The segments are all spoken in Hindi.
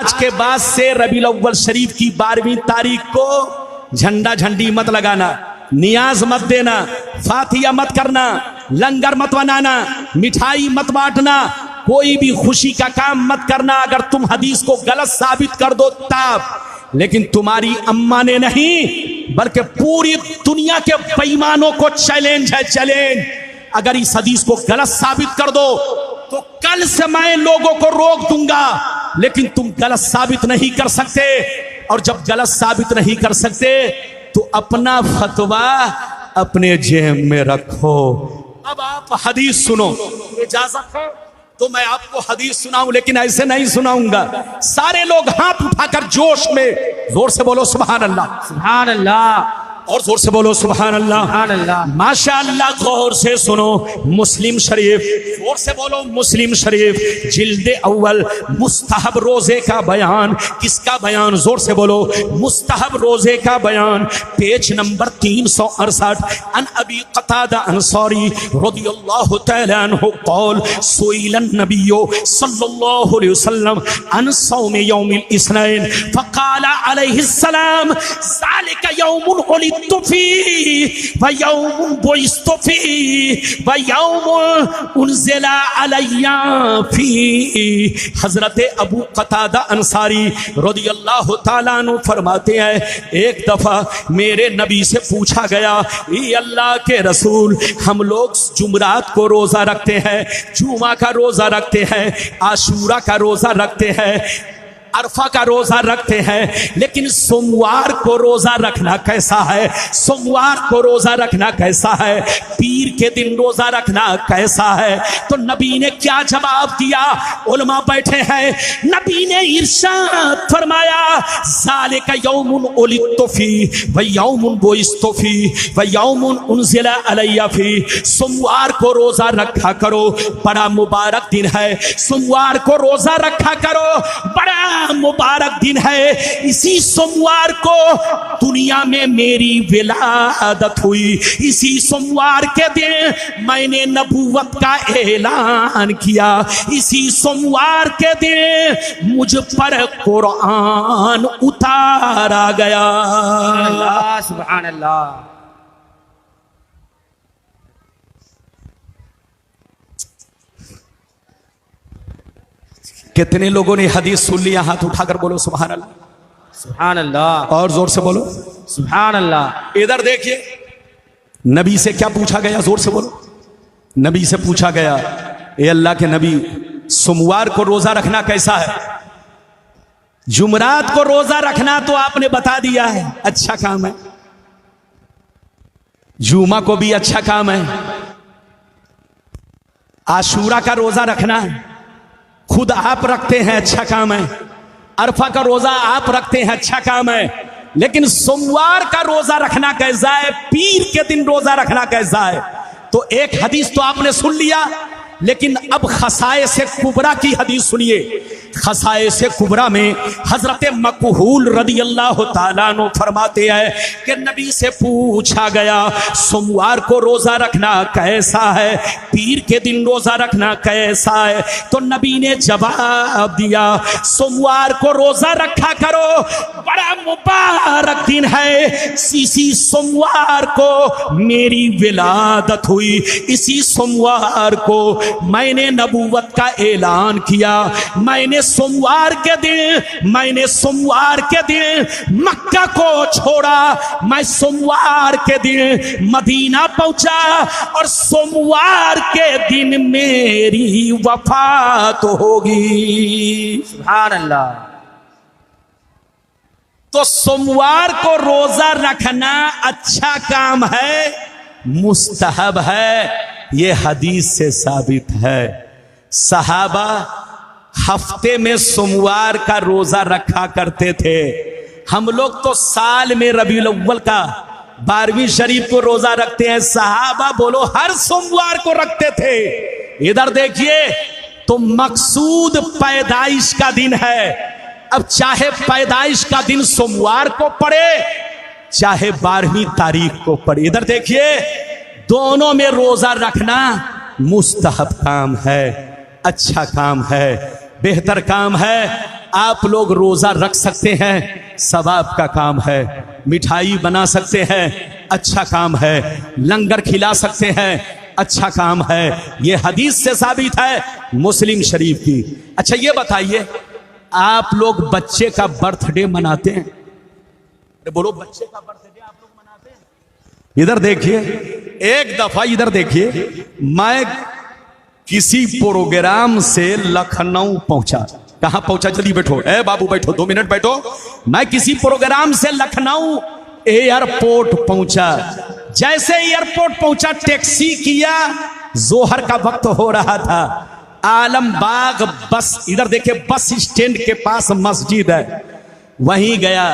आज के बाद से रबीउल अव्वल शरीफ की 12वीं तारीख को झंडा झंडी मत लगाना, नियाज मत देना, फातिया मत करना, लंगर मत बनाना, मिठाई मत बांटना, कोई भी खुशी का काम मत करना। अगर तुम हदीस को गलत साबित कर दो तब, लेकिन तुम्हारी अम्मा ने नहीं बल्कि पूरी दुनिया के बेईमानों को चैलेंज है, चैलेंज। अगर इस हदीस को गलत साबित कर दो तो कल से मैं लोगों को रोक दूंगा, लेकिन तुम गलत साबित नहीं कर सकते। और जब गलत साबित नहीं कर सकते तो अपना फतवा अपने जेब में रखो। अब आप हदीस सुनो, इजाजत है तो मैं आपको हदीस सुनाऊं, लेकिन ऐसे नहीं सुनाऊंगा। सारे लोग हाथ उठाकर जोश में जोर से बोलो सुभान अल्लाह, सुभान अल्लाह, और जोर से बोलो सुभान अल्लाह, सुभान अल्लाह। माशाअल्लाह। गौर से सुनो, मुस्लिम शरीफ, जोर से बोलो मुस्लिम शरीफ, जिल्द अव्वल, मुस्तहब रोजे का बयान। किसका बयान? जोर से बोलो, मुस्तहब रोजे का बयान, पेज नंबर 368। अन अबी क़तादा अंसारी रज़ियल्लाहु तआला अन्हु क़ाल सुइलन नबिय्यु सल्लल्लाहु अलैहि वसल्लम अन सौम यौमिल इस्नैन फ़क़ाला अलैहिस्सलाम ज़ालिका यौमुन उलिदतु फ़ीहि व यौमुन बुइस्तु फ़ीहि व यौमुन उनज़िला अलैया फ़ीहि। हज़रत अबू क़तादा अंसारी रज़ियल्लाहु तआला अन्हु फरमाते हैं, एक दफ़ा मेरे नबी से पूछा गया, ये अल्लाह के रसूल, हम लोग जुमरात को रोज़ा रखते हैं, जुमा का रोज़ा रखते हैं, आशूरा का रोज़ा रखते हैं, अरफा का रोजा रखते हैं, लेकिन सोमवार को रोजा रखना कैसा है? सोमवार को रोजा रखना कैसा है? पीर के दिन रोजा रखना कैसा है? तो नबी ने क्या जवाब दिया? उलमा बैठे हैं, नबी ने इरशाद फरमाया, ज़ालिका यौमुन उलिदतु फ़ीहि व यौमुन बुइस्तु फ़ीहि व यौमुन उनज़िला अलैया फ़ीहि। सोमवार को रोजा रखा करो, बड़ा मुबारक दिन है। सोमवार को रोजा रखा करो, बड़ा मुबारक दिन है। इसी सोमवार को दुनिया में मेरी विलादत हुई, इसी सोमवार के दिन मैंने नबूवत का ऐलान किया, इसी सोमवार के दिन मुझ पर कुरान उतारा गया। अल्लाह, सुभान अल्लाह। कितने लोगों ने हदीस सुन लिया? हाथ उठाकर बोलो सुभान अल्लाह, सुभान अल्लाह, और जोर से बोलो सुभान अल्लाह। इधर देखिए, नबी से क्या पूछा गया? जोर से बोलो। नबी से पूछा गया, ए अल्लाह के नबी, सोमवार को रोजा रखना कैसा है? जुमरात को रोजा रखना तो आपने बता दिया है, अच्छा काम है। जुमा को भी अच्छा काम है। आशूरा का रोजा रखना खुद आप रखते हैं, अच्छा काम है। अरफा का रोजा आप रखते हैं, अच्छा काम है। लेकिन सोमवार का रोजा रखना कैसा है? पीर के दिन रोजा रखना कैसा है? तो एक हदीस तो आपने सुन लिया, लेकिन अब खसाए से कुबरा की हदीस सुनिए। खसाए से कुबरा में हजरत मकहूल रज़ियल्लाहु ताला अन्हु फरमाते हैं कि नबी से पूछा गया, सोमवार को रोजा रखना कैसा है? पीर के दिन रोजा रखना कैसा है? तो नबी ने जवाब दिया, सोमवार को रोजा रखा करो, बड़ा मुबारक दिन है। इसी सोमवार को मेरी विलादत हुई, इसी सोमवार को मैंने नबूवत का ऐलान किया। मैंने सोमवार के दिन मक्का को छोड़ा, मैं सोमवार के दिन मदीना पहुंचा, और सोमवार के दिन मेरी वफात होगी। सुभान अल्लाह। तो सोमवार को रोजा रखना अच्छा काम है, मुस्तहब है, ये हदीस से साबित है। सहाबा हफ्ते में सोमवार का रोजा रखा करते थे। हम लोग तो साल में रबीउल अव्वल का 12वीं शरीफ को रोजा रखते हैं। सहाबा बोलो हर सोमवार को रखते थे। इधर देखिए, तो मकसूद पैदाइश का दिन है। अब चाहे पैदाइश का दिन सोमवार को पड़े, चाहे 12वीं तारीख को पड़े, इधर देखिए, दोनों में रोजा रखना मुस्तहब काम है, अच्छा काम है, बेहतर काम है। आप लोग रोजा रख सकते हैं, सवाब का काम है। मिठाई बना सकते हैं, अच्छा काम है। लंगर खिला सकते हैं, अच्छा काम है। ये हदीस से साबित है, मुस्लिम शरीफ की। अच्छा ये बताइए, आप लोग बच्चे का बर्थडे मनाते हैं? अरे बोलो, बच्चे का बर्थडे आप लोग मनाते हैं? इधर देखिए, एक दफा इधर देखिए, मैं किसी प्रोग्राम से लखनऊ पहुंचा। कहां पहुंचा? जल्दी बैठो, ए बाबू बैठो, 2 मिनट बैठो। मैं किसी प्रोग्राम से लखनऊ एयरपोर्ट पहुंचा। जैसे एयरपोर्ट पहुंचा, टैक्सी किया, जोहर का वक्त हो रहा था। आलमबाग बस, इधर देखिए, बस स्टैंड के पास मस्जिद है, वहीं गया।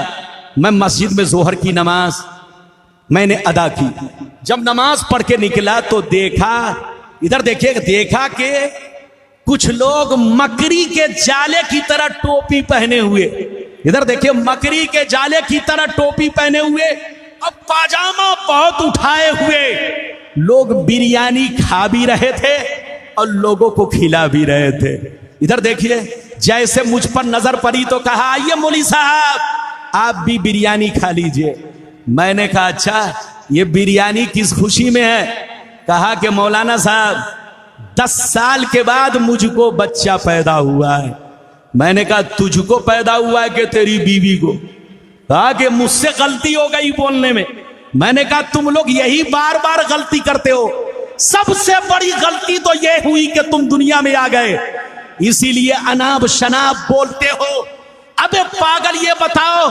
मैं मस्जिद में जोहर की नमाज मैंने अदा की। जब नमाज पढ़ के निकला तो देखा, इधर देखिए, देखा कि कुछ लोग मकड़ी के जाले की तरह टोपी पहने हुए, इधर देखिए, मकड़ी के जाले की तरह टोपी पहने हुए, अब पाजामा बहुत उठाए हुए लोग बिरयानी खा भी रहे थे और लोगों को खिला भी रहे थे। इधर देखिए, जैसे मुझ पर नजर पड़ी तो कहा, आइए मौलवी साहब, आप भी बिरयानी खा लीजिए। मैंने कहा, अच्छा ये बिरयानी किस खुशी में है? कहा कि मौलाना साहब, 10 साल के बाद मुझको बच्चा पैदा हुआ है। मैंने कहा, तुझको पैदा हुआ है कि तेरी बीवी को? कहा कि मुझसे गलती हो गई बोलने में। मैंने कहा, तुम लोग यही बार बार गलती करते हो। सबसे बड़ी गलती तो यह हुई कि तुम दुनिया में आ गए, इसीलिए अनाब शनाब बोलते हो। अबे पागल, ये बताओ,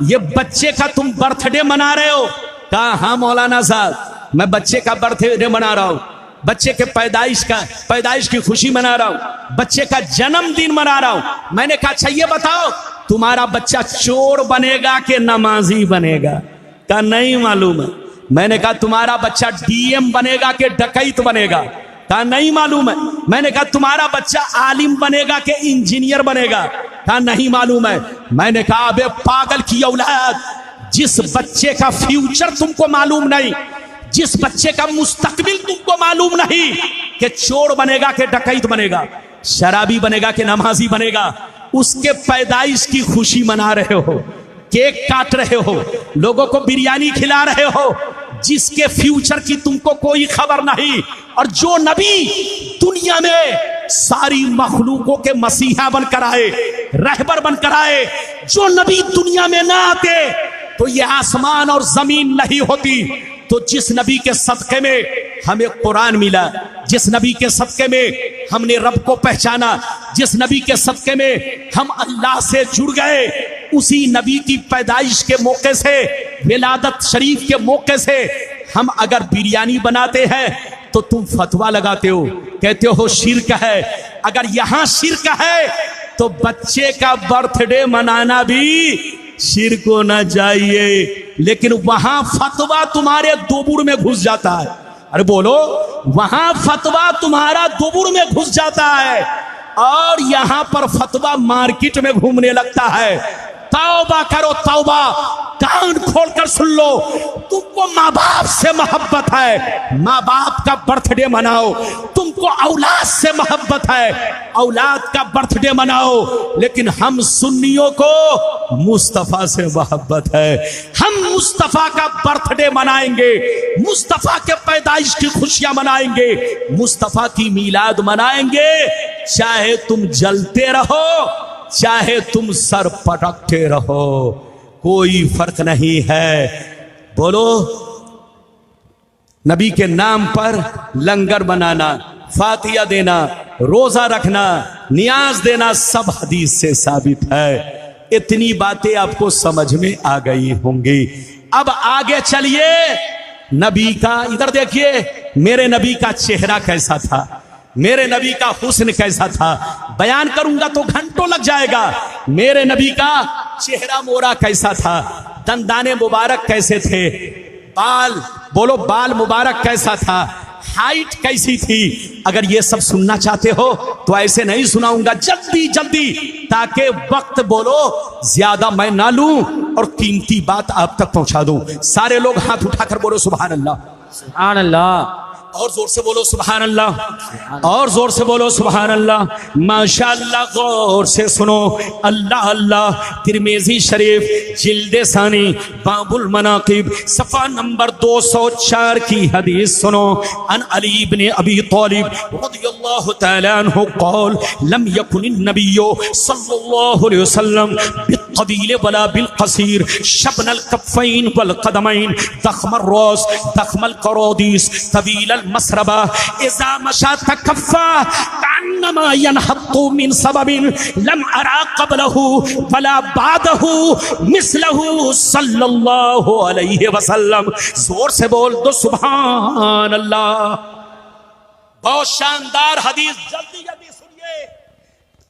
ये बच्चे का तुम बर्थडे मना रहे हो? कहा, हाँ मौलाना साहब, मैं बच्चे का बर्थडे मना रहा हूं, बच्चे के पैदाइश की खुशी मना रहा हूं, बच्चे का जन्मदिन मना रहा हूं। मैंने कहा, अच्छा ये बताओ, तुम्हारा बच्चा चोर बनेगा कि नमाजी बनेगा? कहा, नहीं मालूम है। मैंने कहा, तुम्हारा बच्चा डीएम बनेगा कि डकैत बनेगा? कहा, नहीं मालूम है। मैंने कहा, तुम्हारा बच्चा आलिम बनेगा कि इंजीनियर बनेगा? कहा, नहीं मालूम है। मैंने कहा, अबे पागल की औलाद, जिस बच्चे का फ्यूचर तुमको मालूम नहीं, जिस बच्चे का मुस्तकबिल तुमको मालूम नहीं कि चोर बनेगा कि डकैत बनेगा, शराबी बनेगा कि नमाजी बनेगा, उसके पैदाइश की खुशी मना रहे हो, केक काट रहे हो, लोगों को बिरयानी खिला रहे हो, जिसके फ्यूचर की तुमको कोई खबर नहीं। और जो नबी दुनिया में सारी मखलूकों के मसीहा बनकर आए, रहबर बनकर आए, जो नबी दुनिया में ना आते तो ये आसमान और जमीन नहीं होती। तो जिस नबी के सदके में हमें कुरान मिला, जिस नबी के सदके में हमने रब को पहचाना, जिस नबी के सदके में हम अल्लाह से जुड़ गए, उसी नबी की पैदाइश के मौके से, विलादत शरीफ के मौके से हम अगर बिरयानी बनाते हैं तो तुम फतवा लगाते हो, कहते हो शिर्क है। अगर यहां शिर्क है तो बच्चे का बर्थडे मनाना भी शिर्क होना चाहिए। लेकिन वहां फतवा तुम्हारे दुबुर में घुस जाता है। अरे बोलो, वहां फतवा तुम्हारा दुबुर में घुस जाता है और यहां पर फतवा मार्केट में घूमने लगता है। तौबा करो, तौबा, कान खोलकर सुन लो। तुमको माँ बाप से मोहब्बत है, माँ बाप का बर्थडे मनाओ। तुमको औलाद से मोहब्बत है, औलाद का बर्थडे मनाओ। लेकिन हम सुन्नियों को मुस्तफा से मोहब्बत है, हम मुस्तफा का बर्थडे मनाएंगे, मुस्तफा के पैदाइश की खुशियां मनाएंगे, मुस्तफा की मीलाद मनाएंगे। चाहे तुम जलते रहो, चाहे तुम सर पटकते रहो, कोई फर्क नहीं है। बोलो, नबी के नाम पर लंगर बनाना, फातिया देना, रोजा रखना, नियाज देना, सब हदीस से साबित है। इतनी बातें आपको समझ में आ गई होंगी। अब आगे चलिए, नबी का, इधर देखिए, मेरे नबी का चेहरा कैसा था, मेरे नबी का हुस्न कैसा था। बयान करूंगा तो घंटों लग जाएगा। मेरे नबी का चेहरा मोरा कैसा था, दंदाने मुबारक कैसे थे, बाल, बोलो बाल मुबारक कैसा था, हाइट कैसी थी। अगर ये सब सुनना चाहते हो तो ऐसे नहीं सुनाऊंगा, जल्दी जल्दी, ताकि वक्त बोलो ज्यादा मैं ना लूं और कीमती बात आप तक पहुंचा दूं। सारे लोग हाथ उठाकर बोलो सुभान अल्लाह, सुभान अल्लाह। और जोर से बोलो सुभान अल्लाह, और जोर से बोलो सुभान अल्लाह। माशाअल्लाह, गौर से सुनो। अल्लाह अल्लाह। तिरमिज़ी शरीफ जिल्द सानी बाबुल मनाकिब सफ़ा नंबर 204 की हदीस सुनो। अन अली इब्न अबी तालिब रज़ियल्लाहु तआला अन्हु क़ाल लम यकुनिन नबिय्यु सल्लल्लाहु अलैहि वसल्लम बित्तवील वला बिलक़सीर शबनल कफ़ैन वल क़दमैन दख़मर रास दख़मल क़रादीस तवील मसरबा इज़ा मशा तकफ़ा कन्नमा यनहत्तु मिन सबबिन लम अरा क़ब्लहु वला बादहु मिस्लहु सल्लल्लाहु अलैहि वसल्लम। जोर से बोल दो सुभान अल्लाह। बहुत शानदार हदीस, जल्दी जल्दी सुनिए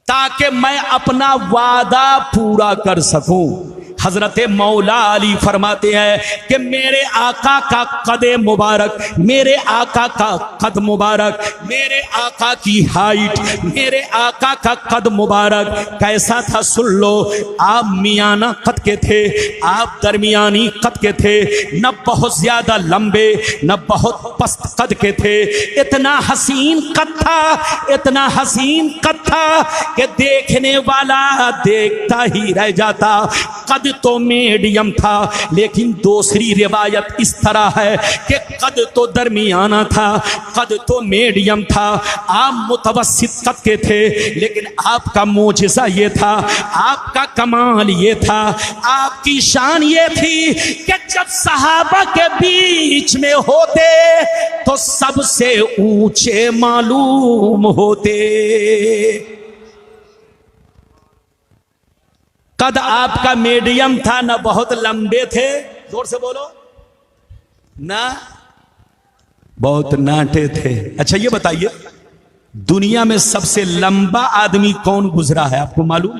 ताकि मैं अपना वादा पूरा कर सकूं। हजरत मौला अली फरमाते हैं कि मेरे आका का कदे मुबारक, मेरे आका का कद मुबारक, मेरे आका की हाइट, मेरे आका का कद मुबारक कैसा था सुन लो। आप मियाना कद के थे, आप दरमियानी कद के थे, न बहुत ज्यादा लंबे न बहुत पस्त कद के थे। इतना हसीन कद था, इतना हसीन कद था कि देखने वाला देखता ही रह जाता। कद तो मीडियम था, लेकिन दूसरी रिवायत इस तरह है कि कद तो दरमियाना था, कद तो मीडियम था। आप मुतवस्सित कद के थे, लेकिन आपका मोजिज़ा ये था, आपका कमाल ये था, आपकी शान ये थी कि जब सहाबा के बीच में होते तो सबसे ऊंचे मालूम होते। कद आपका मीडियम था, ना बहुत लंबे थे, जोर से बोलो, ना बहुत नाटे थे। अच्छा ये बताइए, दुनिया में सबसे लंबा आदमी कौन गुजरा है, आपको मालूम?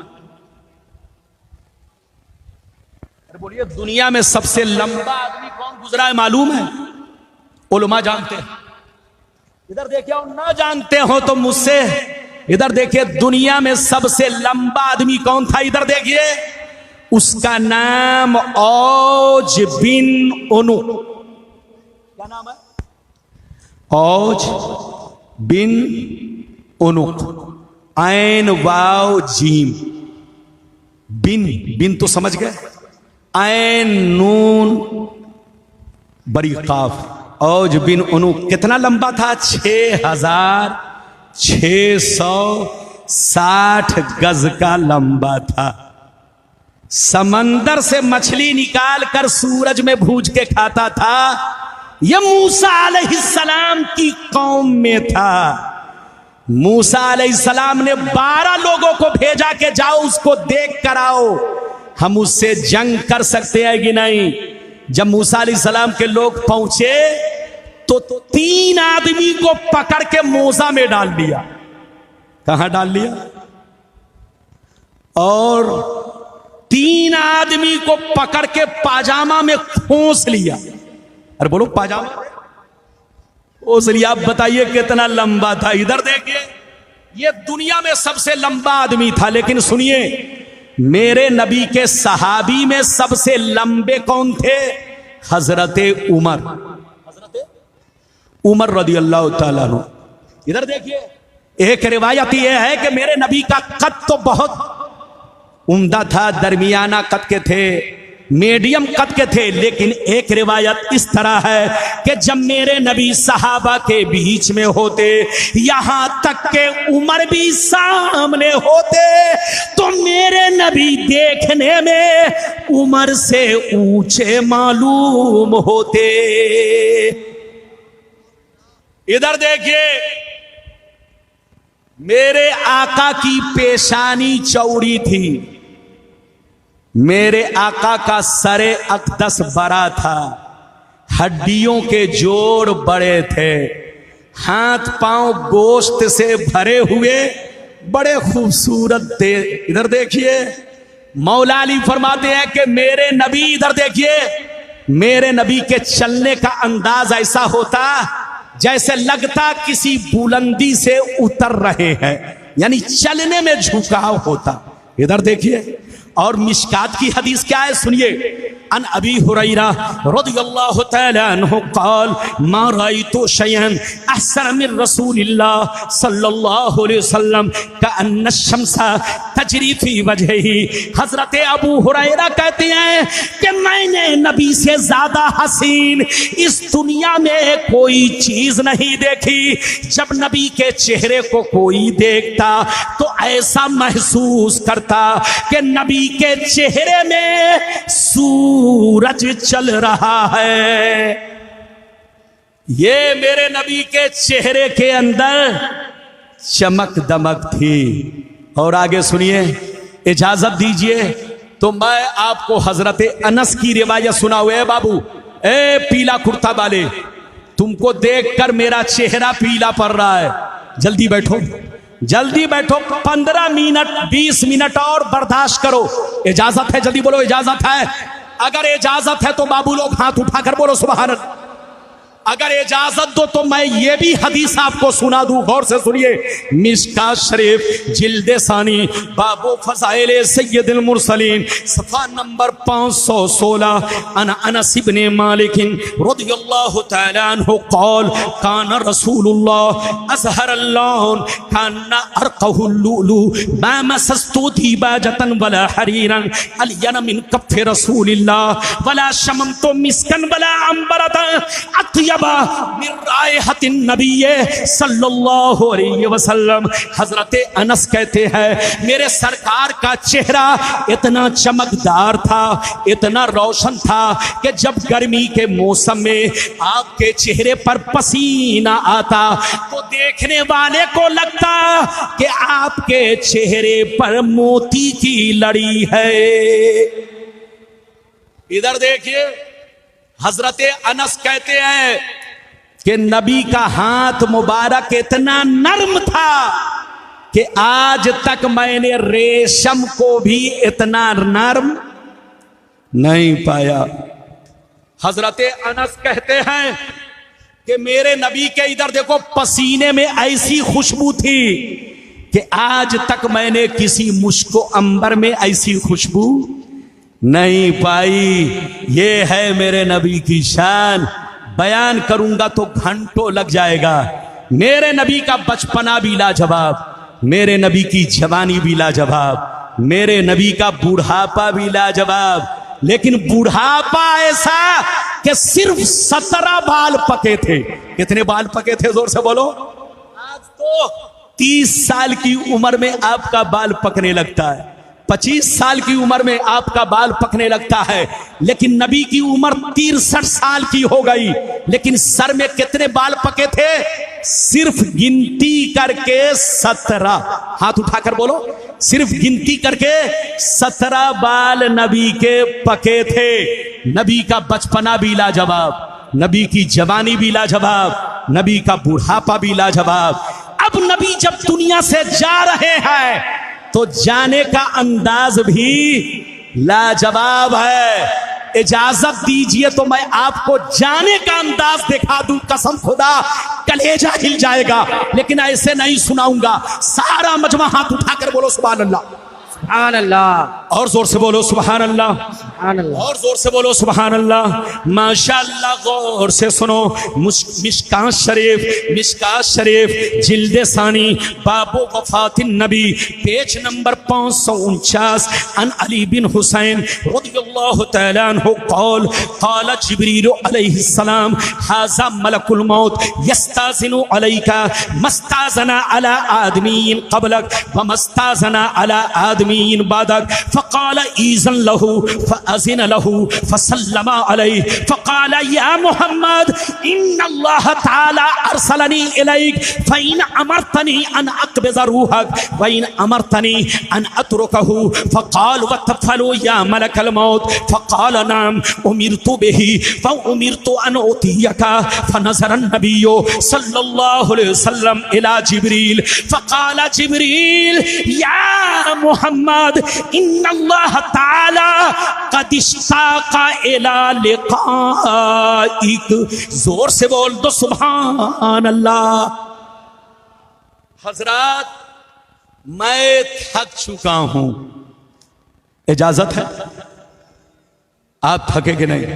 अरे बोलिए, दुनिया में सबसे लंबा आदमी कौन गुजरा है, मालूम है? उलमा जानते हैं। इधर देखिए, और ना जानते हो तो मुझसे इधर देखिए, दुनिया में सबसे लंबा आदमी कौन था? इधर देखिए, उसका नाम औज बिन उनुक। क्या नाम है? औज बिन उनुक। ऐन वाव जीम, बिन, बिन तो समझ गए, ऐन नून बड़ी काफ। औज बिन उनुक कितना लंबा था? 6660 गज का लंबा था। समंदर से मछली निकाल कर सूरज में भूज के खाता था। यह मूसा अलैहिस्सलाम की कौम में था। मूसा अलैहिस्सलाम ने 12 लोगों को भेजा कि जाओ उसको देख कर आओ, हम उससे जंग कर सकते हैं कि नहीं। जब मूसा अलैहिस्सलाम के लोग पहुंचे तो 3 आदमी को पकड़ के मोजा में डाल दिया। कहां डाल लिया? और 3 आदमी को पकड़ के पाजामा में खोस लिया। अरे बोलो, पाजामा खोस लिया। आप बताइए कितना लंबा था। इधर देखिए, ये दुनिया में सबसे लंबा आदमी था। लेकिन सुनिए, मेरे नबी के सहाबी में सबसे लंबे कौन थे? हजरत उमर, उमर रदियल्लाहु ताला अन्हु। इधर देखिए, एक रिवायत यह है कि मेरे नबी का कद तो बहुत उम्दा था, दरमियाना कद के थे, मीडियम कद के थे। लेकिन एक रिवायत इस तरह है कि जब मेरे नबी सहाबा के बीच में होते, यहां तक के उमर भी सामने होते, तो मेरे नबी देखने में उमर से ऊंचे मालूम होते। इधर देखिए, मेरे आका की पेशानी चौड़ी थी, मेरे आका का सरे अकदस बड़ा था, हड्डियों के जोड़ बड़े थे, हाथ पांव गोश्त से भरे हुए बड़े खूबसूरत थे। इधर देखिए, मौला अली फरमाते हैं कि मेरे नबी, इधर देखिए, मेरे नबी के चलने का अंदाज ऐसा होता जैसे लगता किसी बुलंदी से उतर रहे हैं, यानी चलने में झुकाव होता। इधर देखिए, और मिशकात की हदीस क्या है सुनिए। अन अबी हुरैरा रज़ियल्लाहु तआला अन्हु क़ाल मा रायतु शयअन अहसन मिन रसूलिल्लाह सल्लल्लाहु अलैहि वसल्लम कअन्न अश-शम्सा तजरी फी वजहिही। हजरत अबू हुरैरा कहते हैं कि मैंने नबी से ज्यादा हसीन इस दुनिया में कोई चीज नहीं देखी। जब नबी के चेहरे को कोई देखता तो ऐसा महसूस करता कि नबी के चेहरे में सूरज चल रहा है। ये मेरे नबी के चेहरे के अंदर चमक दमक थी। और आगे सुनिए, इजाजत दीजिए तो मैं आपको हजरत अनस की रिवायत सुनाऊं। ए बाबू, ए पीला कुर्ता वाले, तुमको देखकर मेरा चेहरा पीला पड़ रहा है। जल्दी बैठो, जल्दी बैठो, 15 मिनट 20 मिनट और बर्दाश्त करो। इजाजत है? जल्दी बोलो इजाजत है। अगर इजाजत है तो बाबू लोग हाथ उठाकर बोलो सुभान अल्लाह। अगर इजाजत दो तो मैं ये भी हदीस आपको सुना दूं, गौर से सुनिए। मिशकात शरीफ जिल्दे सानी बाबू फज़ाइल सय्यदुल मुरसलीन सफ़ा नंबर 516 अन अनस इब्न मालिक रज़ियल्लाहु तआला अन्हु क़ाल कान रसूलुल्लाह अज़हरल लौन काना अरक़हुल लुलु मा मसस्तु दीबाजतन वला हरीरन अलियन मिन कफ़ रसूलिल्लाह वला शममतु मिस्कन वला अंबरतन अत्यब मिन रायहतिन नबी सल्लल्लाहु अलैहि वसल्लम। हजरत अनस कहते हैं मेरे सरकार का चेहरा इतना चमकदार था, इतना रोशन था कि जब गर्मी के मौसम में आपके चेहरे पर पसीना आता तो देखने वाले को लगता कि आपके चेहरे पर मोती की लड़ी है। इधर देखिए, हजरत अनस कहते हैं कि नबी का हाथ मुबारक इतना नर्म था कि आज तक मैंने रेशम को भी इतना नर्म नहीं पाया। हजरत अनस कहते हैं कि मेरे नबी के इधर देखो पसीने में ऐसी खुशबू थी कि आज तक मैंने किसी मुश्को अंबर में ऐसी खुशबू नहीं पाई। ये है मेरे नबी की शान। बयान करूंगा तो घंटों लग जाएगा। मेरे नबी का बचपना भी लाजवाब, मेरे नबी की जवानी भी लाजवाब, मेरे नबी का बुढ़ापा भी लाजवाब। लेकिन बुढ़ापा ऐसा कि सिर्फ 17 बाल पके थे। कितने बाल पके थे? जोर से बोलो। आज तो 30 साल की उम्र में आपका बाल पकने लगता है, 25 साल की उम्र में आपका बाल पकने लगता है। लेकिन नबी की उम्र 63 साल की हो गई, लेकिन सर में कितने बाल पके थे? सिर्फ गिनती करके 17। हाथ उठाकर बोलो, सिर्फ गिनती करके 17 बाल नबी के पके थे। नबी का बचपना भी लाजवाब, नबी की जवानी भी लाजवाब, नबी का बुढ़ापा भी लाजवाब। अब नबी जब दुनिया से जा रहे हैं तो जाने का अंदाज भी लाजवाब है। इजाजत दीजिए तो मैं आपको जाने का अंदाज दिखा दूं। कसम खुदा कलेजा हिल जाएगा, लेकिन ऐसे नहीं सुनाऊंगा। सारा मजमा हाथ उठाकर बोलो सुभान अल्लाह, सुभान अल्लाह। और जोर से बोलो सुभान अल्लाह, सुभान अल्लाह। और जोर से बोलो सुभान अल्लाह। माशाअल्लाह, गौर से सुनो। मिशकात शरीफ जिल्दे सानी बाबू वफातिन नबी पेज नंबर 549 अन अली बिन हुसैन रज़ियल्लाहु तआला अन्हु क़ाल क़ाल जिब्रील अलैहिस्सलाम हाज़ा मलकुल मौत यस्ताज़िनु अलैका मस्ताज़ना अला आदमीन क़बलक व मस्ताज़ना अला आदमीन बादक फ़क़ाल ईज़न लहू फ़अज़िन लहू फ़सल्लम अलैहि फ़क़ाल या मुहम्मद इन्नल्लाह तआला अरसलनी इलैक फ़इन अमरतनी अन अक़बिज़ रूहक व इन अमरतनी अन अतरुकहू फ़क़ाल वतफ़लू या मलकल मौत फ़क़ाल नाम उमिरतु बिही व उमिरतु अन उतियका फ़नज़र नबिय्यु सल्लल्लाहु अलैहि वसल्लम इला जिब्रील फ़क़ाल जिब्रील या मुहम्मद इन्नल्लाह तआला क़द इश्ताक़ा इला लिक़ाइक। जोर से बोल दो सुभान अल्लाह। हजरत, मैं थक चुका हूं। इजाजत है? आप थके कि नहीं?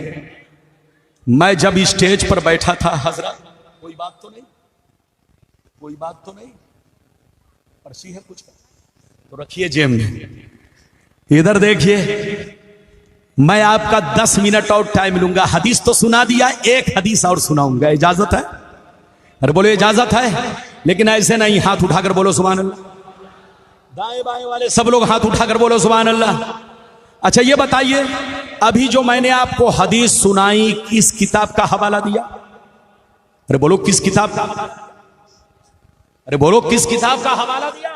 मैं जब स्टेज पर बैठा था हजरत, कोई बात तो नहीं, कोई बात तो नहीं, पर्ची है कुछ तो रखिए जेब में। इधर देखिए, मैं आपका 10 मिनट और टाइम लूंगा। हदीस तो सुना दिया, एक हदीस और सुनाऊंगा, इजाजत है? अरे बोलो इजाजत है, लेकिन ऐसे नहीं, हाथ उठाकर बोलो सुभान अल्लाह। दाएं बाएं वाले सब लोग हाथ उठाकर बोलो सुभान अल्लाह। अच्छा ये बताइए, अभी जो मैंने आपको हदीस सुनाई किस किताब का हवाला दिया? अरे बोलो किस किताब का? अरे बोलो किस किताब का हवाला दिया?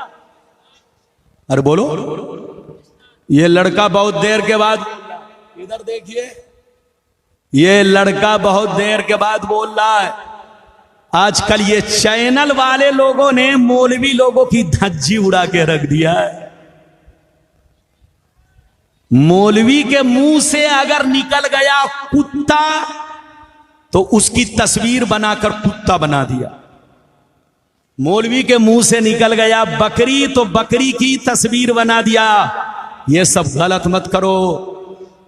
अरे बोलो। ये लड़का बहुत देर के बाद, इधर देखिए, ये लड़का बहुत देर के बाद बोल रहा है। आजकल ये चैनल वाले लोगों ने मौलवी लोगों की धज्जी उड़ा के रख दिया है। मौलवी के मुंह से अगर निकल गया कुत्ता तो उसकी तस्वीर बनाकर कुत्ता बना दिया। मौलवी के मुंह से निकल गया बकरी तो बकरी की तस्वीर बना दिया। ये सब गलत मत करो,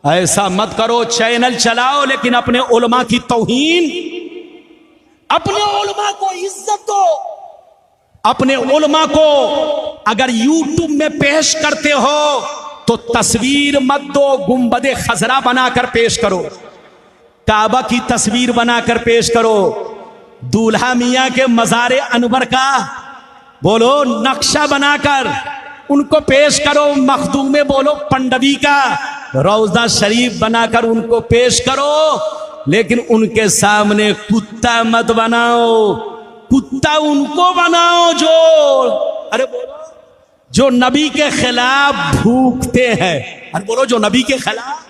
ऐसा मत करो। चैनल चलाओ लेकिन अपने उलमा की तौहीन, अपने उलमा को इज्जत दो। अपने उलमा को अगर यूट्यूब में पेश करते हो तो तस्वीर मत दो, गुंबदे खजरा बनाकर पेश करो, काबा की तस्वीर बनाकर पेश करो, दूल्हा मियां के मज़ारे अनवर का बोलो नक्शा बनाकर उनको पेश करो, मखदूमे बोलो पंडवी का रौजा शरीफ बनाकर उनको पेश करो, लेकिन उनके सामने कुत्ता मत बनाओ। कुत्ता उनको बनाओ जो, अरे बोलो, जो नबी के खिलाफ भूखते हैं। अरे बोलो जो नबी के खिलाफ।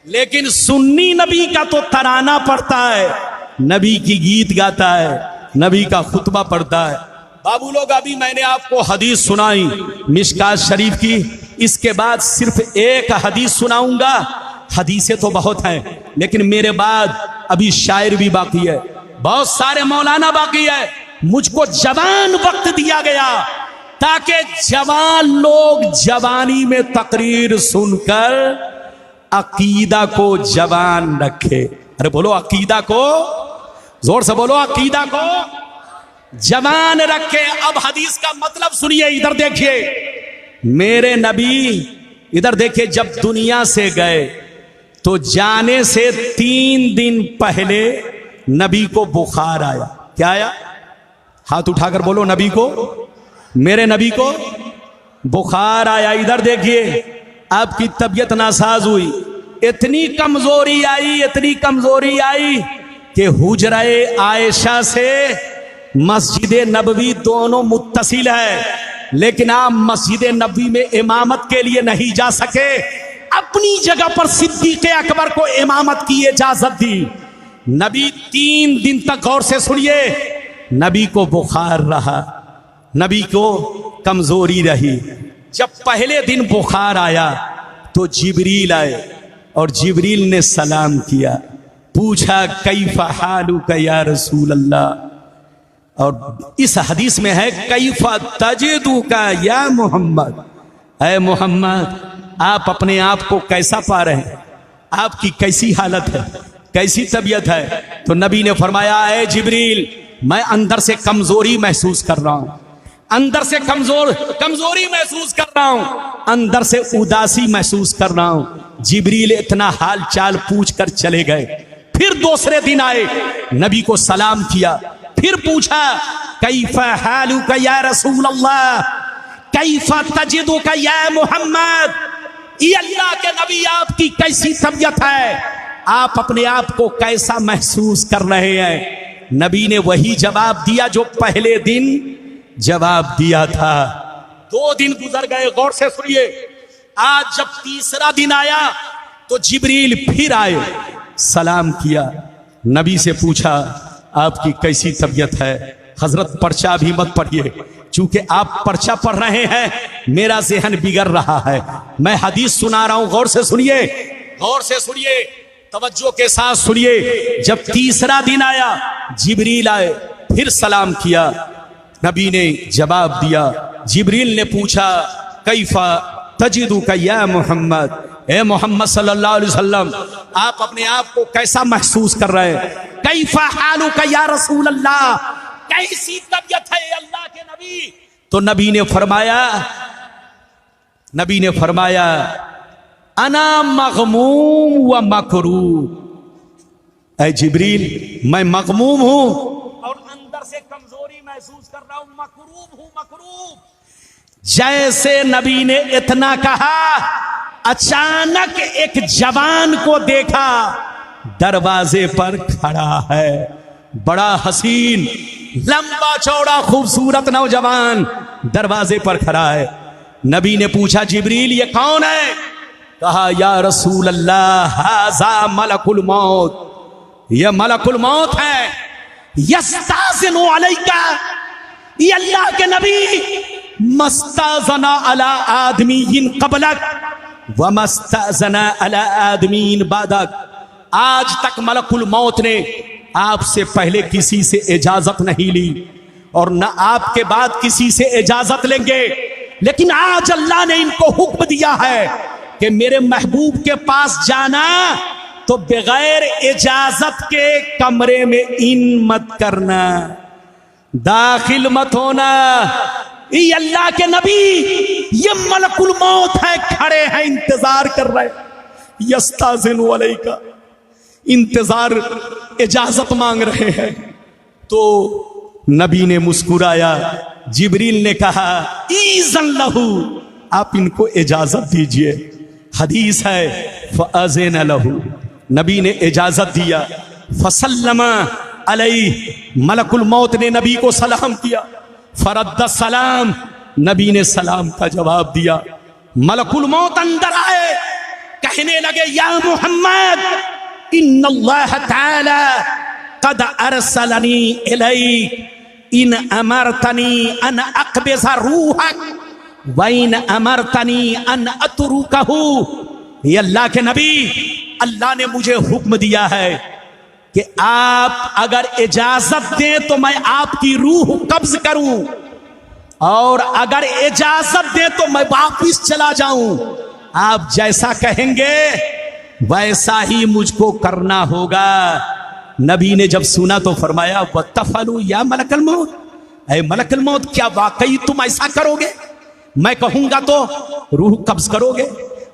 लेकिन सुन्नी नबी का तो तराना पढ़ता है, नबी की गीत गाता है, नबी का खुतबा पढ़ता है। बाबू लोग, अभी मैंने आपको हदीस सुनाई मिशकात शरीफ की, इसके बाद सिर्फ एक हदीस सुनाऊंगा। हदीसें तो बहुत हैं, लेकिन मेरे बाद अभी शायर भी बाकी है, बहुत सारे मौलाना बाकी है। मुझको जवान वक्त दिया गया ताकि जवान लोग जवानी में तकरीर सुनकर अकीदा को जवान रखे। अरे बोलो अकीदा को, जोर से बोलो, अकीदा को जवान रखे। अब हदीस का मतलब सुनिए, इधर देखिए। मेरे नबी, इधर देखिए, जब दुनिया से गए तो जाने से 3 दिन पहले नबी को बुखार आया। क्या आया? हाथ उठाकर बोलो, नबी को, मेरे नबी को बुखार आया। इधर देखिए, आपकी तबीयत नासाज हुई, इतनी कमजोरी आई, इतनी कमजोरी आई कि हुजरा-ए आयशा से मस्जिद नबवी दोनों मुत्तसिल है, लेकिन आप मस्जिद नबवी में इमामत के लिए नहीं जा सके। अपनी जगह पर सिद्दीक़ अकबर को इमामत की इजाजत दी। नबी 3 दिन तक, गौर से सुनिए, नबी को बुखार रहा, नबी को कमजोरी रही। जब पहले दिन बुखार आया तो जिब्रील आए और जिब्रील ने सलाम किया, पूछा कैफा हालुका या रसूल अल्लाह। और इस हदीस में है कैफा तजिदुका या मोहम्मद, ऐ मोहम्मद आप अपने आप को कैसा पा रहे हैं, आपकी कैसी हालत है, कैसी तबीयत है? तो नबी ने फरमाया, ऐ जिब्रील मैं अंदर से कमजोरी महसूस कर रहा हूं, अंदर से कमजोरी महसूस कर रहा हूं, अंदर से उदासी महसूस कर रहा हूं। जिब्रील इतना हाल चाल पूछ कर चले गए। फिर दूसरे दिन आए, नबी को सलाम किया, फिर पूछा कैफा हालुका या रसूल अल्लाह, कैफा तजिदुका या मोहम्मद, ये अल्लाह के नबी आपकी कैसी तबीयत है, आप अपने आप को कैसा महसूस कर रहे हैं? नबी ने वही जवाब दिया जो पहले दिन जवाब दिया था। 2 दिन गुजर गए, गौर से सुनिए। आज जब तीसरा दिन आया तो जिब्रील फिर आए, सलाम किया, नबी से पूछा आपकी कैसी तबीयत है? हजरत पर्चा भी मत पढ़िए, चूंकि आप पर्चा पढ़ रहे हैं, मेरा ज़हन बिगड़ रहा है। मैं हदीस सुना रहा हूं, गौर से सुनिए, गौर से सुनिए, तवज्जो के साथ सुनिए। जब तीसरा दिन आया, जिब्रील आए, फिर सलाम किया, नबी ने जवाब दिया। जिब्रील ने पूछा कैफा तजिदुका या मोहम्मद, ए मोहम्मद सल्लल्लाहु अलैहि वसल्लम, आप अपने आप को कैसा महसूस कर रहे हैं? कैफा हालुका या रसूल अल्लाह, कैसी तबीयत है अल्लाह के नबी? तो नबी ने फरमाया अना मगमूम व मकरूब। ऐ जिब्रील, मैं मगमूम हूं और अंदर से कमजोरी महसूस कर रहा हूं, मकरूब हूं, मकरूब। जैसे नबी ने इतना कहा, अचानक एक जवान को देखा, दरवाजे पर खड़ा है, बड़ा हसीन, लंबा चौड़ा खूबसूरत नौजवान दरवाजे पर खड़ा है। नबी ने पूछा, जिब्रील ये कौन है? कहा, या रसूल अल्लाह, हाज़ा मलकुल मौत, यह मलकुल मौत है। यस्ताज़िनु अलैका, ये अल्लाह के नबी मस्ताज़ना अला आदमीन क़बलक व मस्ताज़ना अला आदमीन बादक। आज तक मलकुल मौत ने आपसे पहले किसी से इजाजत नहीं ली और न आपके बाद किसी से इजाजत लेंगे, लेकिन आज अल्लाह ने इनको हुक्म दिया है कि मेरे महबूब के पास जाना तो बगैर इजाजत के कमरे में इन मत करना, दाखिल मत होना। ये अल्लाह के नबी, ये मलकुल मौत है, खड़े हैं, इंतजार कर रहे, यस्ताज़िनु अलैका, इंतजार, इजाजत मांग रहे हैं। तो नबी ने मुस्कुराया। जिब्रील ने कहा, ईज़न लहू, आप इनको इजाजत दीजिए। हदीस है, फ़अज़िन लहू, नबी ने इजाजत दिया। फसल्लमा अलैहि, मलकुल मौत ने नबी को सलाम किया। फरद्द सलाम, नबी ने सलाम का जवाब दिया। मलकुल मौत अंदर आए, कहने लगे, या मोहम्मद, इन्नल्लाह तआला क़द अरसलनी इलैक इन अमरतनी अन अक़बिज़ रूहक व इन अमरतनी अन अतरुकहू। ये अल्लाह के नबी, अल्लाह ने मुझे हुक्म दिया है कि आप अगर इजाजत दें तो मैं आपकी रूह कब्ज करूं, और अगर इजाजत दें तो मैं वापिस चला जाऊं। आप जैसा कहेंगे वैसा ही मुझको करना होगा। नबी ने जब सुना तो फरमाया, वत्तफलू या मलकल मौत, ऐ मलकल मौत, क्या वाकई तुम ऐसा करोगे? मैं कहूंगा तो रूह कब्ज करोगे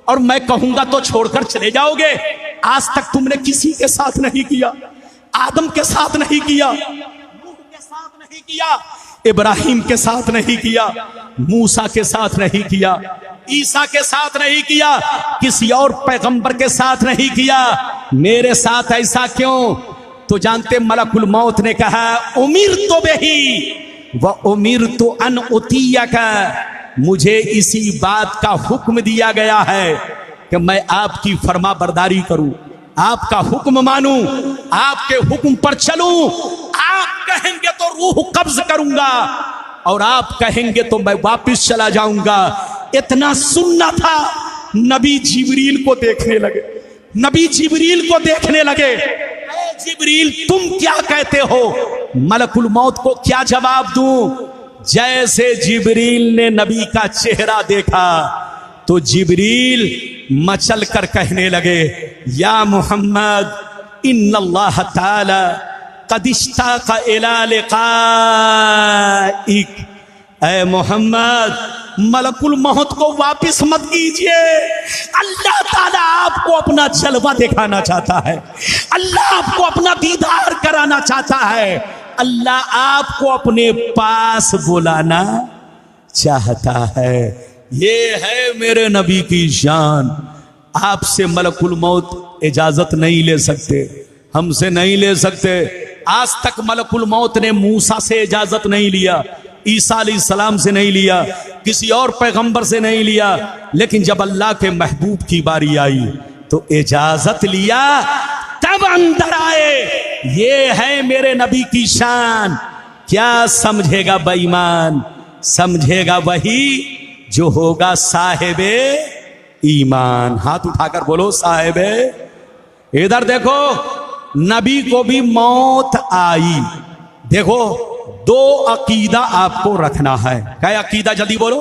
और मैं कहूंगा तो छोड़कर चले जाओगे। आज तक तुमने किसी के साथ नहीं किया, आदम के साथ नहीं किया, नूह के साथ नहीं किया, इब्राहिम के साथ नहीं किया, मूसा के साथ नहीं किया, ईसा के साथ नहीं किया, किसी और पैगंबर के साथ नहीं किया, मेरे साथ ऐसा क्यों? तो जानते, मलकुल मौत ने कहा, उमिर तो बेही व उमिर तो अन उतियका, मुझे इसी बात का हुक्म दिया गया है कि मैं आपकी फरमा बरदारी करूं, आपका हुक्म मानूं, आपके हुक्म पर चलूं। आप कहेंगे तो रूह कब्ज करूंगा और आप कहेंगे तो मैं वापिस चला जाऊंगा। इतना सुनना था, नबी जिब्रील को देखने लगे। नबी जिब्रील को देखने लगे, जिब्रील तुम क्या कहते हो? मलकुल मौत को क्या जवाब दूं? जैसे जिब्रील ने नबी का चेहरा देखा तो जिब्रील मचल कर कहने लगे, या मोहम्मद, इन्नल्लाह ताला क़द इश्ताक़ इला लिक़ाइक। ऐ मोहम्मद, मलकुल मौत को वापिस मत कीजिए। अल्लाह ताला आपको अपना जलवा दिखाना चाहता है, अल्लाह आपको अपना दीदार कराना चाहता है, अल्लाह आपको अपने पास बुलाना चाहता है। ये है मेरे नबी की शान। आपसे मलकुल मौत इजाजत नहीं ले सकते, हमसे नहीं ले सकते। आज तक मलकुल मौत ने मूसा से इजाजत नहीं लिया, ईसा अलैहिस्सलाम से नहीं लिया, किसी और पैगंबर से नहीं लिया, लेकिन जब अल्लाह के महबूब की बारी आई तो इजाजत लिया, तब अंदर आए। ये है मेरे नबी की शान। क्या समझेगा बेईमान? समझेगा वही जो होगा साहिबे ईमान। हाथ उठाकर बोलो साहिबे। इधर देखो, नबी को भी मौत आई। देखो, दो अकीदा आपको रखना है। क्या अकीदा? जल्दी बोलो।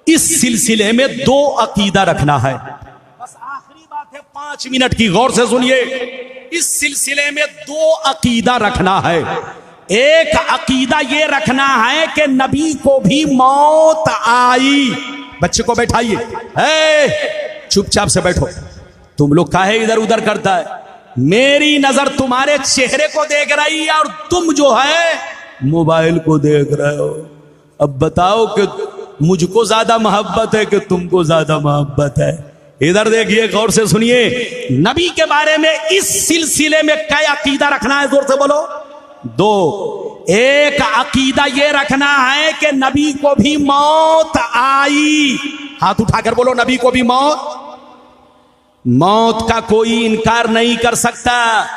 इस सिलसिले में दो अकीदा रखना है। बस 5 मिनट की गौर से सुनिए। इस सिलसिले में 2 अकीदा रखना है। एक अकीदा ये रखना है कि नबी को भी मौत आई। बच्चे को बैठाइए, चुपचाप से बैठो। तुम लोग काहे इधर उधर करता है? मेरी नजर तुम्हारे चेहरे को देख रही है और तुम जो है मोबाइल को देख रहे हो। अब बताओ कि मुझको ज्यादा मोहब्बत है कि तुमको ज्यादा मोहब्बत है? इधर देखिए, गौर से सुनिए। नबी के बारे में इस सिलसिले में क्या अकीदा रखना है? जोर से बोलो। 2, एक अकीदा ये रखना है कि नबी को भी मौत आई। हाथ उठाकर बोलो, नबी को भी मौत का कोई इनकार नहीं कर सकता।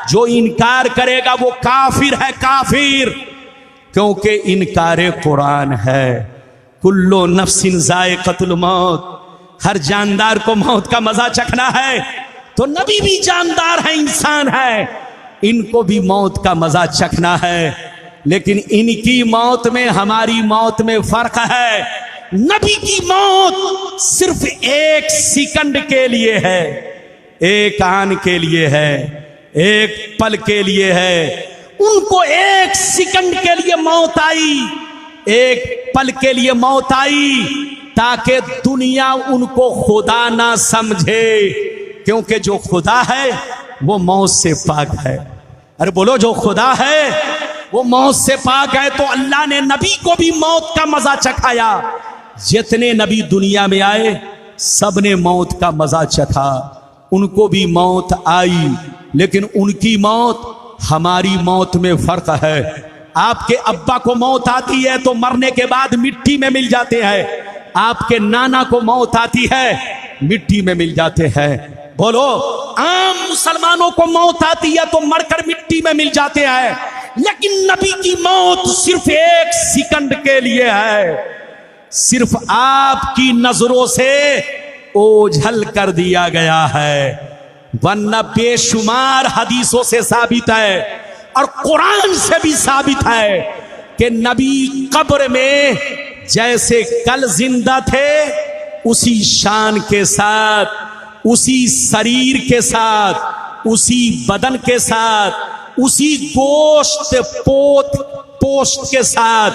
जो इनकार करेगा वो काफिर है, काफिर। क्योंकि इनकारे कुरान है, कुल्लो नफ्सिन जायक़तुल मौत, हर जानदार को मौत का मजा चखना है। तो नबी भी जानदार है, इंसान है, इनको भी मौत का मजा चखना है। लेकिन इनकी मौत में हमारी मौत में फर्क है। नबी की मौत सिर्फ 1 सेकंड के लिए है, 1 आन के लिए है, 1 पल के लिए है। उनको 1 सेकंड के लिए मौत आई, 1 पल के लिए मौत आई, ताकि दुनिया उनको खुदा ना समझे। क्योंकि जो खुदा है वो मौत से पाक है। अरे बोलो, जो खुदा है वो मौत से पाक है। तो अल्लाह ने नबी को भी मौत का मजा चखाया। जितने नबी दुनिया में आए सबने मौत का मजा चखा, उनको भी मौत आई। लेकिन उनकी मौत हमारी मौत में फर्क है। आपके अब्बा को मौत आती है तो मरने के बाद मिट्टी में मिल जाते हैं। आपके नाना को मौत आती है, मिट्टी में मिल जाते हैं। बोलो, आम मुसलमानों को मौत आती है तो मरकर मिट्टी में मिल जाते हैं। लेकिन नबी की मौत सिर्फ 1 सेकंड के लिए है। सिर्फ आपकी नजरों से ओझल कर दिया गया है, वरना बेशुमार हदीसों से साबित है और कुरान से भी साबित है कि नबी कब्र में जैसे कल जिंदा थे, उसी शान के साथ, उसी शरीर के साथ, उसी बदन के साथ, उसी गोश्त पोस्ट के साथ,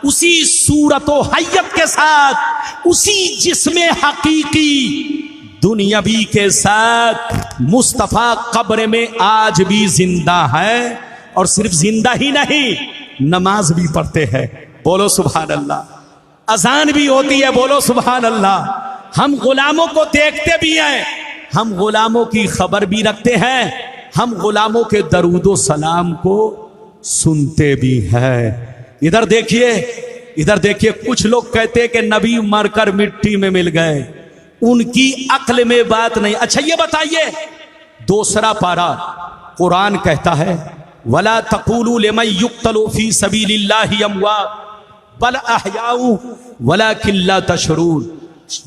उसी सूरत व हैयत के साथ, उसी जिस्म हकीकी दुनियावी के साथ मुस्तफा कब्र में आज भी जिंदा है। और सिर्फ जिंदा ही नहीं, नमाज भी पढ़ते हैं। बोलो सुभान अल्लाह। अजान भी होती है, बोलो सुभान अल्लाह। हम गुलामों को देखते भी हैं, हम गुलामों की खबर भी रखते हैं, हम गुलामों के दरूदो सलाम को सुनते भी हैं। इधर देखिए, इधर देखिए, कुछ लोग कहते हैं कि नबी मरकर मिट्टी में मिल गए, उनकी अक्ल में बात नहीं। अच्छा ये बताइए, 2 पारा कुरान कहता है, वला तक़ूलू लिमन युक़्तलू फी सबीलिल्लाहि अमवात बल अहयाउ वलाकिन ला तशऊरून।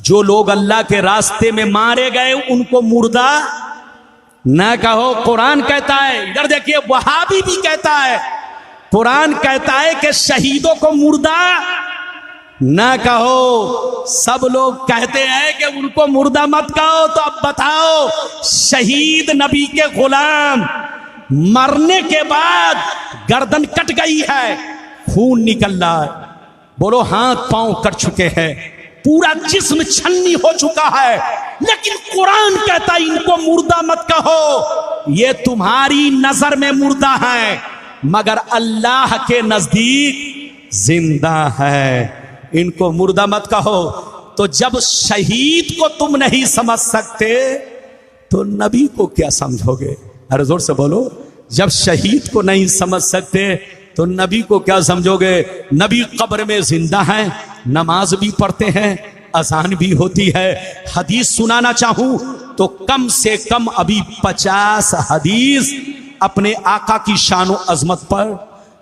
जो लोग अल्लाह के रास्ते में मारे गए उनको मुर्दा ना कहो, कुरान कहता है। इधर देखिए, वहाबी भी कहता है, कुरान कहता है कि शहीदों को मुर्दा ना कहो। सब लोग कहते हैं कि उनको मुर्दा मत कहो। तो अब बताओ, शहीद नबी के गुलाम मरने के बाद गर्दन कट गई है, खून निकल रहा है, बोलो हाथ पांव कट चुके हैं, पूरा जिस्म छन्नी हो चुका है, लेकिन कुरान कहता है इनको मुर्दा मत कहो। ये तुम्हारी नजर में मुर्दा है, मगर अल्लाह के नजदीक जिंदा है। इनको मुर्दा मत कहो। तो जब शहीद को तुम नहीं समझ सकते तो नबी को क्या समझोगे? अरे जोर से बोलो। जब शहीद को नहीं समझ सकते तो नबी को क्या समझोगे? नबी कब्र में जिंदा है, नमाज भी पढ़ते हैं, अजान भी होती है। हदीस सुनाना चाहूं तो कम से कम अभी 50 हदीस अपने आका की शान और अजमत पर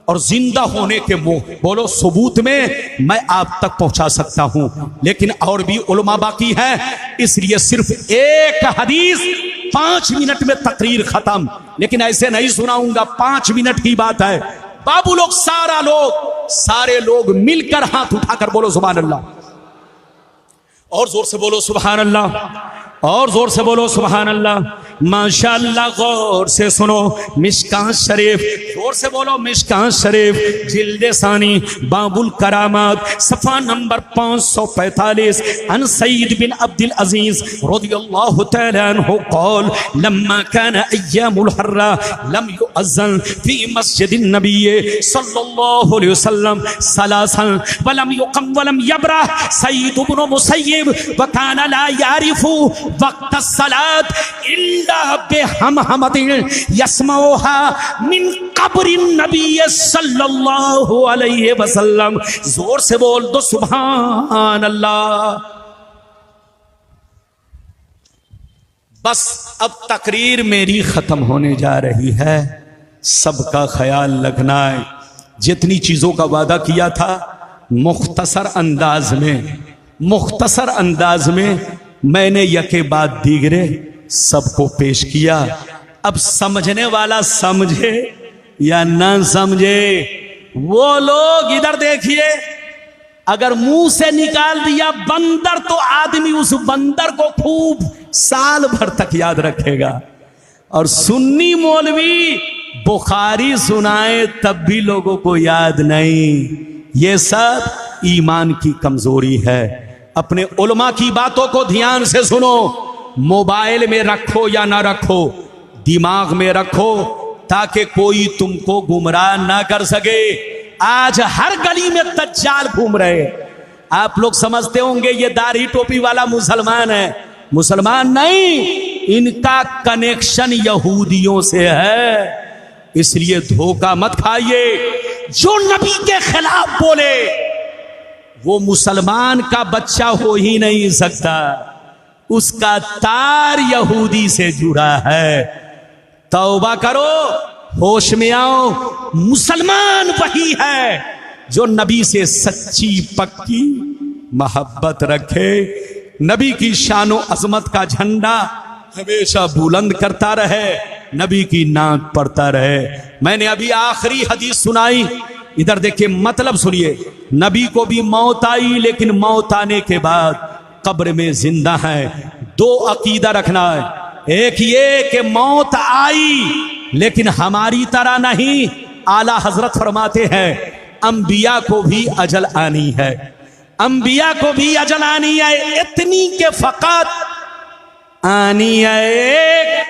और जिंदा होने के बोलो सबूत में मैं आप तक पहुंचा सकता हूं। लेकिन और भी उलमा बाकी है, इसलिए सिर्फ एक हदीस 5 मिनट में तकरीर खत्म। लेकिन ऐसे नहीं सुनाऊंगा, 5 मिनट की बात है। बाबू लोग, सारे लोग मिलकर हाथ उठाकर बोलो सुभान अल्लाह, और जोर से बोलो सुभान अल्लाह, और जोर से बोलो सुभान अल्लाह। माशाअल्लाह गौर से सुनो मिशकात शरीफ, जोर से बोलो मिशकात शरीफ, जिल्दे सानी बाबुल करामात सफ़ा नंबर 545। अन सईद बिन अब्दुल अजीज रज़ियल्लाहु तआला अन्हु क़ाल लम्मा कान अय्यामुल हर्रा लम युअज़्ज़न फी मस्जिदिन नबी सल्लल्लाहु अलैहि वसल्लम सलासन वलम युक़म वलम यबरह सईद इब्न मुसय्यब व कान ला यारिफु वक्त सलात इल्ला बिहमहमतिन यस्मऊहा मिन कब्रिन नबी सल्लल्लाहु अलैहि वसल्लम। जोर से बोल दो सुभान अल्लाह। बस अब तकरीर मेरी खत्म होने जा रही है, सबका ख्याल रखना है। जितनी चीजों का वादा किया था मुख्तसर अंदाज में मैंने यके बाद दीगरे सबको पेश किया। अब समझने वाला समझे या ना समझे, वो लोग इधर देखिए, अगर मुंह से निकाल दिया बंदर तो आदमी उस बंदर को खूब साल भर तक याद रखेगा, और सुन्नी मौलवी बुखारी सुनाए तब भी लोगों को याद नहीं। ये सब ईमान की कमजोरी है। अपने उलमा की बातों को ध्यान से सुनो, मोबाइल में रखो या ना रखो, दिमाग में रखो ताकि कोई तुमको गुमराह ना कर सके। आज हर गली में दज्जाल घूम रहे। आप लोग समझते होंगे ये दाढ़ी टोपी वाला मुसलमान है, मुसलमान नहीं, इनका कनेक्शन यहूदियों से है। इसलिए धोखा मत खाइए। जो नबी के खिलाफ बोले वो मुसलमान का बच्चा हो ही नहीं सकता, उसका तार यहूदी से जुड़ा है। तौबा करो, होश में आओ। मुसलमान वही है जो नबी से सच्ची पक्की मोहब्बत रखे, नबी की शानो अजमत का झंडा हमेशा बुलंद करता रहे, नबी की नाक पढ़ता रहे। मैंने अभी आखिरी हदीस सुनाई, इधर देखिए, मतलब सुनिए। नबी को भी मौत आई, लेकिन मौत आने के बाद कब्र में जिंदा है। दो अकीदा रखना है, एक ये कि मौत आई लेकिन हमारी तरह नहीं। आला हजरत फरमाते हैं अंबिया को भी अजल आनी है, अंबिया को भी अजल आनी है, इतनी के फकत आनी है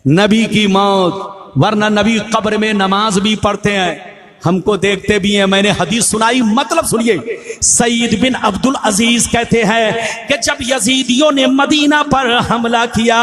नबी की मौत, वरना नबी कब्र में नमाज भी पढ़ते हैं, हमको देखते भी हैं। मैंने हदीस सुनाई, मतलब सुनिए। सईद बिन अब्दुल अजीज कहते हैं कि जब यजीदियों ने मदीना पर हमला किया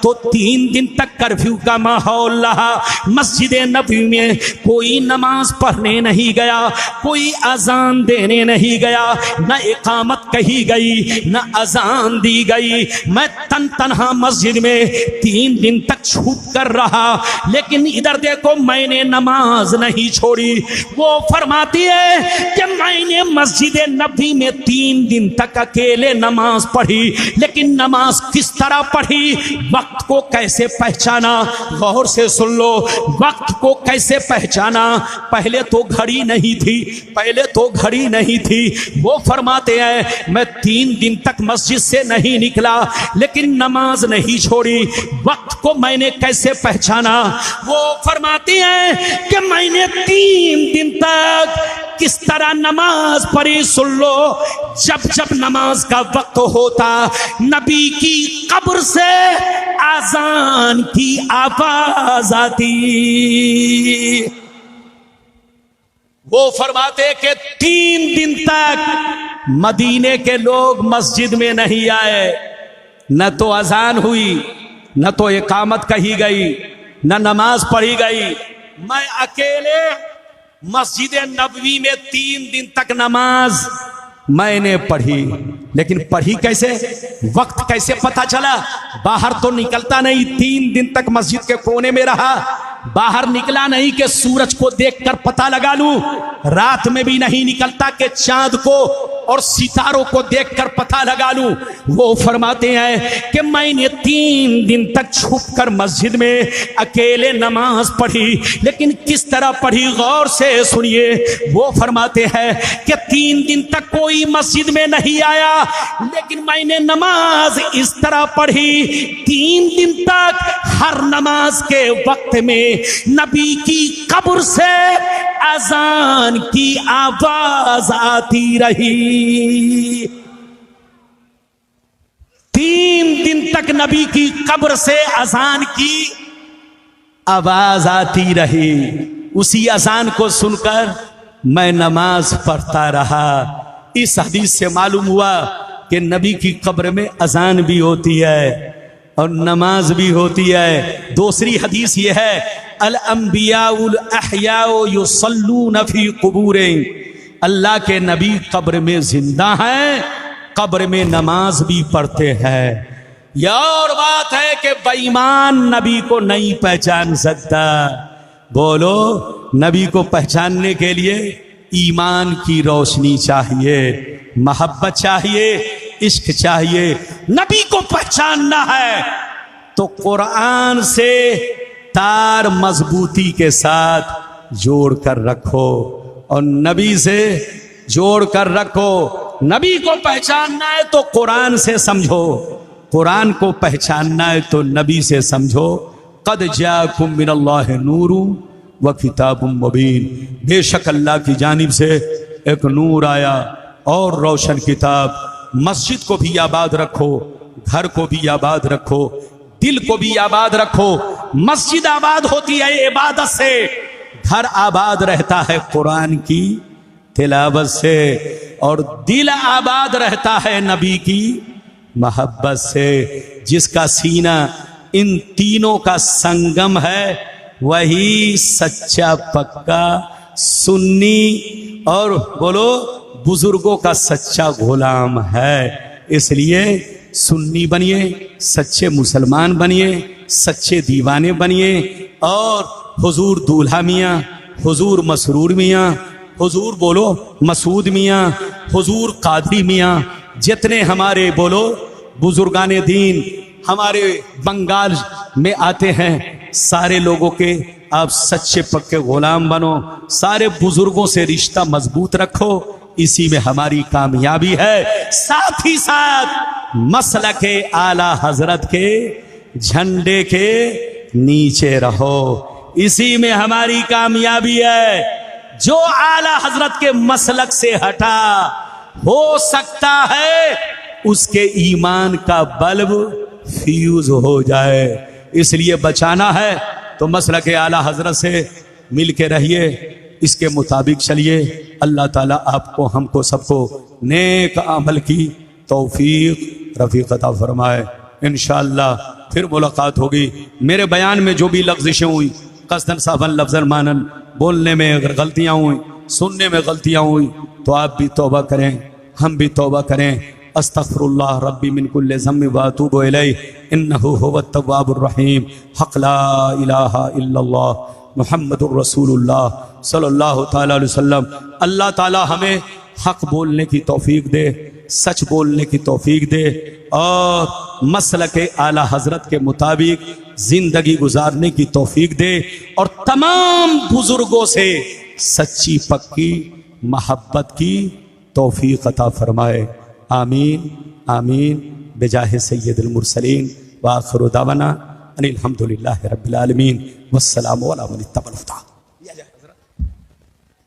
तो 3 दिन तक कर्फ्यू का माहौल रहा। मस्जिद नबी में कोई नमाज पढ़ने नहीं गया, कोई अजान देने नहीं गया, न इकामत कही गई, न अजान दी गई। मैं तन्हा मस्जिद में 3 दिन तक छुप कर रहा, लेकिन इधर देखो, मैंने नमाज नहीं छोड़ी। वो फरमाती है कि मैंने मस्जिद नबी में 3 दिन तक अकेले नमाज पढ़ी, लेकिन नमाज किस तरह पढ़ी, वक्त को कैसे पहचाना, गौर से सुन लो। वक्त को कैसे पहचाना, पहले तो घड़ी नहीं थी, पहले तो घड़ी नहीं थी। वो फरमाते हैं मैं 3 दिन तक मस्जिद से नहीं निकला, लेकिन नमाज नहीं छोड़ी। वक्त को मैंने कैसे पहचाना, वो फरमाती हैं कि मैंने 3 दिन तक किस तरह नमाज पढ़ी, सुन लो। जब जब नमाज का वक्त होता, नबी की कब्र से आजान की आवाज आती। वो फरमाते कि 3 दिन तक मदीने के लोग मस्जिद में नहीं आए, न तो अजान हुई, न तो इकामत कही गई, न नमाज पढ़ी गई। मैं अकेले मस्जिद नबवी में 3 दिन तक नमाज मैंने पढ़ी, लेकिन पढ़ी कैसे, वक्त कैसे पता चला? बाहर तो निकलता नहीं, 3 दिन तक मस्जिद के कोने में रहा, बाहर निकला नहीं कि सूरज को देखकर पता लगा लूं, रात में भी नहीं निकलता कि चांद को और सितारों को देखकर पता लगा लूं। वो फरमाते हैं कि मैंने 3 दिन तक छुपकर मस्जिद में अकेले नमाज पढ़ी, लेकिन किस तरह पढ़ी गौर से सुनिए। वो फरमाते हैं कि 3 दिन तक कोई मस्जिद में नहीं आया, लेकिन मैंने नमाज इस तरह पढ़ी 3 दिन तक हर नमाज के वक्त में नबी की कब्र से अजान की आवाज आती रही। 3 दिन तक नबी की कब्र से अजान की आवाज आती रही। उसी अजान को सुनकर मैं नमाज पढ़ता रहा। इस हदीस से मालूम हुआ कि नबी की कब्र में अजान भी होती है और नमाज भी होती है। दूसरी हदीस यह है, अल अंबियाउल अहयाउ युसल्लून फी कुबूरिहिम, अल्लाह के नबी कब्र में जिंदा हैं, कब्र में नमाज भी पढ़ते हैं। यह और बात है कि बेईमान नबी को नहीं पहचान सकता। बोलो, नबी को पहचानने के लिए ईमान की रोशनी चाहिए, मोहब्बत चाहिए, इश्क चाहिए। नबी को पहचानना है तो कुरान से तार मजबूती के साथ जोड़ कर रखो और नबी से जोड़ कर रखो। नबी को पहचानना है तो कुरान से समझो, कुरान को पहचानना है तो नबी से समझो। कद जाकुम मिनल्लाहि नूरु व किताबुम मुबीन, बेशक अल्लाह की जानिब से एक नूर आया और रोशन किताब। मस्जिद को भी आबाद रखो, घर को भी आबाद रखो, दिल को भी आबाद रखो। मस्जिद आबाद होती है इबादत से, घर आबाद रहता है कुरान की तिलावत से, और दिल आबाद रहता है नबी की मोहब्बत से। जिसका सीना इन तीनों का संगम है वही सच्चा पक्का सुन्नी और बोलो बुजुर्गों का सच्चा गुलाम है। इसलिए सुन्नी बनिए, सच्चे मुसलमान बनिए, सच्चे दीवाने बनिए। और हुजूर दूल्हा मियाँ, हुजूर मसरूर मियाँ, हुजूर बोलो मसूद मियाँ, हुजूर कादरी मियाँ, जितने हमारे बोलो बुजुर्गाने दीन हमारे बंगाल में आते हैं, सारे लोगों के आप सच्चे पक्के गुलाम बनो। सारे बुजुर्गों से रिश्ता मजबूत रखो, इसी में हमारी कामयाबी है। साथ ही साथ मसलके आला हजरत के झंडे के नीचे रहो, इसी में हमारी कामयाबी है। जो आला हजरत के मसलक से हटा, हो सकता है उसके ईमान का बल्ब फ्यूज हो जाए। इसलिए बचाना है तो मसलके आला हजरत से मिल के रहिए, इसके मुताबिक चलिए। अल्लाह ताला आपको हमको सबको नेक अमल की तौफीक रफीक अता फरमाए। इंशाअल्लाह फिर मुलाकात होगी। मेरे बयान में जो भी लफ्ज़िशें हुई, कसदन साफन लफ्ज़न मानन, बोलने में अगर गलतियाँ हुई, सुनने में गलतियाँ हुई, तो आप भी तौबा करें, हम भी तौबा करें। अस्तगफिरुल्लाह रब्बी मिन कुल्लि ज़म्बिन व अतूबु इलैहि इन्नहु हुवत तव्वाबुर रहीम। हक़ ला इलाहा इल्लल्लाह मुहम्मदुर रसूलुल्लाह सल्लल्लाहु तआला अलैहि वसल्लम। अल्लाह ताला हमें हक़ बोलने की तौफीक दे, सच बोलने की तौफीक दे और मसलके आला हजरत के मुताबिक जिंदगी गुजारने की तौफीक दे, और तमाम बुजुर्गों से सच्ची पक्की मोहब्बत की तौफीक अता फरमाए। आमीन आमीन बेजाहे सय्यदुल मुरसलीन व आखिरु दावाना अनिल हम्दुलिल्लाहि रब्बिल आलमीन वस्सलामु अला मन इत्तबअल हुदा।